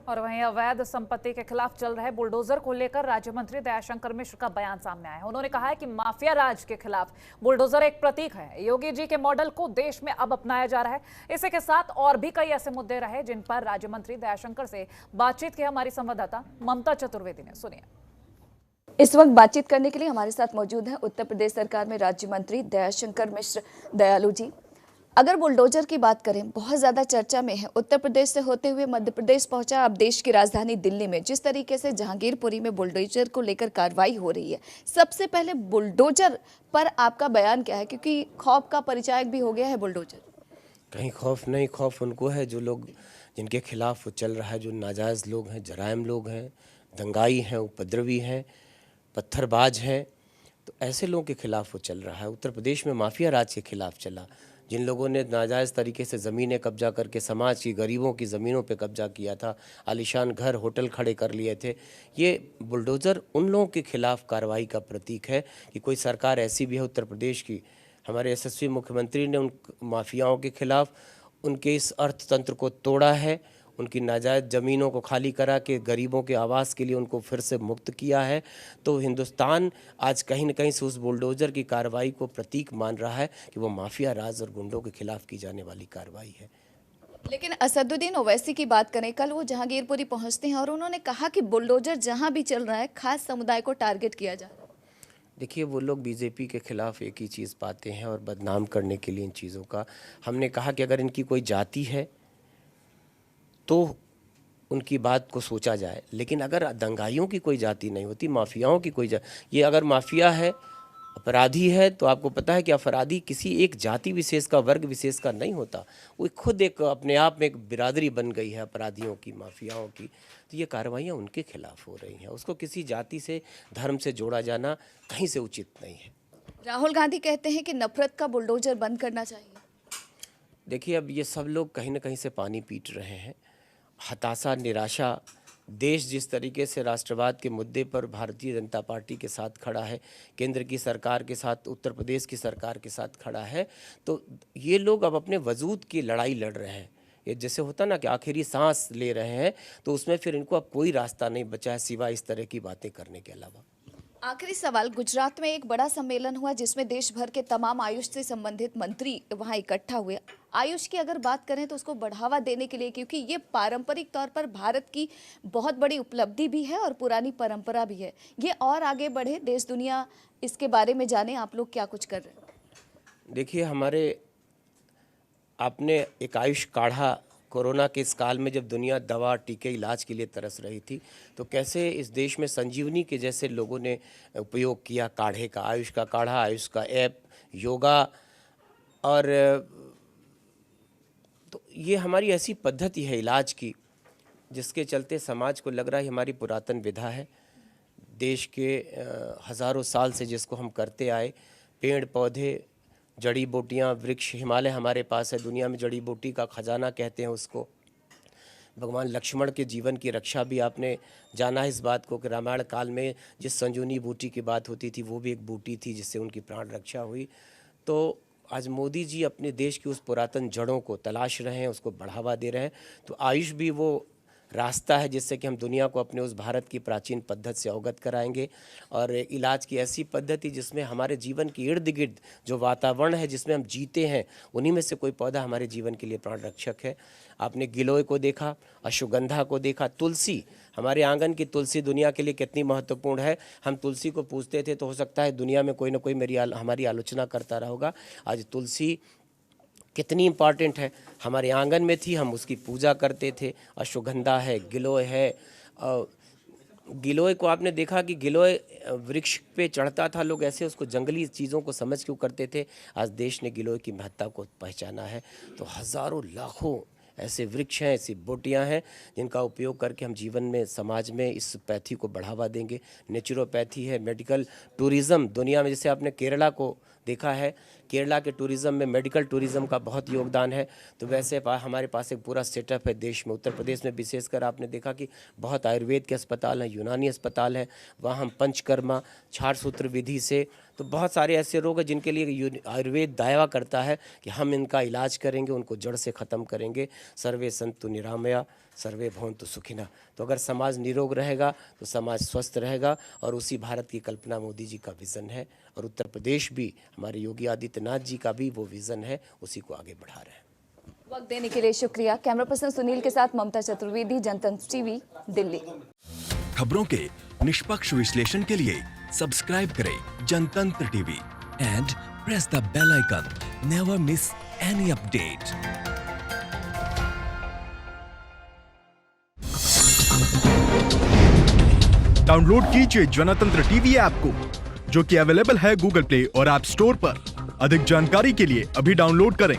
और वहीं अवैध संपत्ति के खिलाफ चल रहे बुलडोजर को लेकर राज्य मंत्री दयाशंकर मिश्र का बयान सामने आया है। उन्होंने कहा है कि माफिया राज के खिलाफ बुलडोजर एक प्रतीक है। योगी जी के मॉडल को देश में अब अपनाया जा रहा है। इसी के साथ और भी कई ऐसे मुद्दे रहे जिन पर राज्य मंत्री दयाशंकर से बातचीत की हमारी संवाददाता ममता चतुर्वेदी ने। सुनिए। इस वक्त बातचीत करने के लिए हमारे साथ मौजूद हैं उत्तर प्रदेश सरकार में राज्य मंत्री दयाशंकर मिश्र। दयालु जी, अगर बुलडोजर की बात करें, बहुत ज़्यादा चर्चा में है। उत्तर प्रदेश से होते हुए मध्य प्रदेश पहुंचा, अब देश की राजधानी दिल्ली में जिस तरीके से जहांगीरपुरी में बुलडोजर को लेकर कार्रवाई हो रही है, सबसे पहले बुलडोजर पर आपका बयान क्या है? क्योंकि खौफ का परिचायक भी हो गया है बुलडोजर। कहीं खौफ नहीं, खौफ उनको है जो लोग जिनके खिलाफ वो चल रहा है, जो नाजायज़ लोग हैं, जराइम लोग हैं, दंगाई हैं, उपद्रवी हैं, पत्थरबाज हैं। तो ऐसे लोगों के खिलाफ वो चल रहा है। उत्तर प्रदेश में माफिया राज के खिलाफ चला, जिन लोगों ने नाजायज़ तरीके से ज़मीनें कब्जा करके समाज की गरीबों की ज़मीनों पे कब्जा किया था, आलीशान घर होटल खड़े कर लिए थे। ये बुलडोज़र उन लोगों के खिलाफ कार्रवाई का प्रतीक है कि कोई सरकार ऐसी भी है उत्तर प्रदेश की। हमारे यशस्वी मुख्यमंत्री ने उन माफियाओं के खिलाफ उनके इस अर्थतंत्र को तोड़ा है, उनकी नाजायज़ ज़मीनों को खाली करा के गरीबों के आवास के लिए उनको फिर से मुक्त किया है। तो हिंदुस्तान आज कहीं न कहीं से उस बुलडोज़र की कार्रवाई को प्रतीक मान रहा है कि वो माफिया राज और गुंडों के खिलाफ की जाने वाली कार्रवाई है। लेकिन असदुद्दीन ओवैसी की बात करें, कल वो जहांगीरपुरी पहुंचते हैं और उन्होंने कहा कि बुलडोजर जहां भी चल रहा है, खास समुदाय को टारगेट किया जा रहा है। देखिए, वो लोग बीजेपी के खिलाफ एक ही चीज़ पाते हैं और बदनाम करने के लिए इन चीज़ों का। हमने कहा कि अगर इनकी कोई जाति है तो उनकी बात को सोचा जाए, लेकिन अगर दंगाइयों की कोई जाति नहीं होती, माफियाओं की कोई ये अगर माफिया है, अपराधी है, तो आपको पता है कि अपराधी किसी एक जाति विशेष का, वर्ग विशेष का नहीं होता। वो खुद एक अपने आप में एक बिरादरी बन गई है अपराधियों की, माफियाओं की। तो ये कार्रवाइयाँ उनके खिलाफ हो रही हैं। उसको किसी जाति से, धर्म से जोड़ा जाना कहीं से उचित नहीं है। राहुल गांधी कहते हैं कि नफरत का बुलडोजर बंद करना चाहिए। देखिए, अब ये सब लोग कहीं ना कहीं से पानी पीट रहे हैं। हताशा, निराशा, देश जिस तरीके से राष्ट्रवाद के मुद्दे पर भारतीय जनता पार्टी के साथ खड़ा है, केंद्र की सरकार के साथ, उत्तर प्रदेश की सरकार के साथ खड़ा है, तो ये लोग अब अपने वजूद की लड़ाई लड़ रहे हैं। ये जैसे होता ना कि आखिरी सांस ले रहे हैं, तो उसमें फिर इनको अब कोई रास्ता नहीं बचा है सिवाय इस तरह की बातें करने के अलावा। आखिरी सवाल, गुजरात में एक बड़ा सम्मेलन हुआ जिसमें देश भर के तमाम आयुष से संबंधित मंत्री वहां इकट्ठा हुए। आयुष की अगर बात करें तो उसको बढ़ावा देने के लिए, क्योंकि ये पारंपरिक तौर पर भारत की बहुत बड़ी उपलब्धि भी है और पुरानी परंपरा भी है, ये और आगे बढ़े, देश दुनिया इसके बारे में जाने, आप लोग क्या कुछ कर रहे हैं? देखिए, आपने एक आयुष काढ़ा, कोरोना के इस काल में जब दुनिया दवा, टीके, इलाज के लिए तरस रही थी, तो कैसे इस देश में संजीवनी के जैसे लोगों ने उपयोग किया काढ़े का, आयुष का काढ़ा, आयुष का ऐप, योगा। और तो ये हमारी ऐसी पद्धति है इलाज की, जिसके चलते समाज को लग रहा है हमारी पुरातन विधा है। देश के हज़ारों साल से जिसको हम करते आए, पेड़ पौधे, जड़ी बूटियाँ, वृक्ष, हिमालय हमारे पास है, दुनिया में जड़ी बूटी का खजाना कहते हैं उसको। भगवान लक्ष्मण के जीवन की रक्षा भी आपने जाना है इस बात को कि रामायण काल में जिस संजीवनी बूटी की बात होती थी, वो भी एक बूटी थी जिससे उनकी प्राण रक्षा हुई। तो आज मोदी जी अपने देश की उस पुरातन जड़ों को तलाश रहे हैं, उसको बढ़ावा दे रहे हैं। तो आयुष भी वो रास्ता है जिससे कि हम दुनिया को अपने उस भारत की प्राचीन पद्धति से अवगत कराएंगे। और इलाज की ऐसी पद्धति जिसमें हमारे जीवन के इर्द गिर्द जो वातावरण है, जिसमें हम जीते हैं, उन्हीं में से कोई पौधा हमारे जीवन के लिए प्राण रक्षक है। आपने गिलोय को देखा, अश्वगंधा को देखा, तुलसी, हमारे आंगन की तुलसी दुनिया के लिए कितनी महत्वपूर्ण है। हम तुलसी को पूजते थे, तो हो सकता है दुनिया में कोई ना कोई हमारी आलोचना करता रहा होगा। आज तुलसी कितनी इम्पॉर्टेंट है, हमारे आंगन में थी, हम उसकी पूजा करते थे। अश्वगंधा है, गिलोय है। गिलोय को आपने देखा कि गिलोय वृक्ष पे चढ़ता था, लोग ऐसे उसको जंगली चीज़ों को समझ क्यों करते थे। आज देश ने गिलोय की महत्ता को पहचाना है। तो हज़ारों लाखों ऐसे वृक्ष हैं, ऐसी बूटियां हैं जिनका उपयोग करके हम जीवन में, समाज में इस पैथी को बढ़ावा देंगे। नेचुरोपैथी है, मेडिकल टूरिज़्म, दुनिया में जैसे आपने केरला को देखा है, केरला के टूरिज़्म में मेडिकल टूरिज़्म का बहुत योगदान है। तो वैसे हमारे पास एक पूरा सेटअप है देश में। उत्तर प्रदेश में विशेषकर आपने देखा कि बहुत आयुर्वेद के अस्पताल हैं, यूनानी अस्पताल हैं, वहाँ हम पंचकर्मा, छार सूत्र विधि से, तो बहुत सारे ऐसे रोग हैं जिनके लिए आयुर्वेद दावा करता है कि हम इनका इलाज करेंगे, उनको जड़ से ख़त्म करेंगे। सर्वे संतु निरामया। सर्वे भवन्तु सुखिनः। तो अगर समाज निरोग रहेगा तो समाज स्वस्थ रहेगा, और उसी भारत की कल्पना मोदी जी का विज़न है, और उत्तर प्रदेश भी हमारे योगी आदित्यनाथ जी का भी वो विज़न है, उसी को आगे बढ़ा रहे हैं। वक्त देने के लिए शुक्रिया। कैमरा पर्सन सुनील के साथ ममता चतुर्वेदी, जनतंत्र टीवी, दिल्ली। खबरों के निष्पक्ष विश्लेषण के लिए सब्सक्राइब करें Jantantra TV and press the bell icon. Never miss any update. Download कीजिए जनतंत्र टीवी ऐप को, जो कि अवेलेबल है गूगल प्ले और ऐप स्टोर पर। अधिक जानकारी के लिए अभी डाउनलोड करें।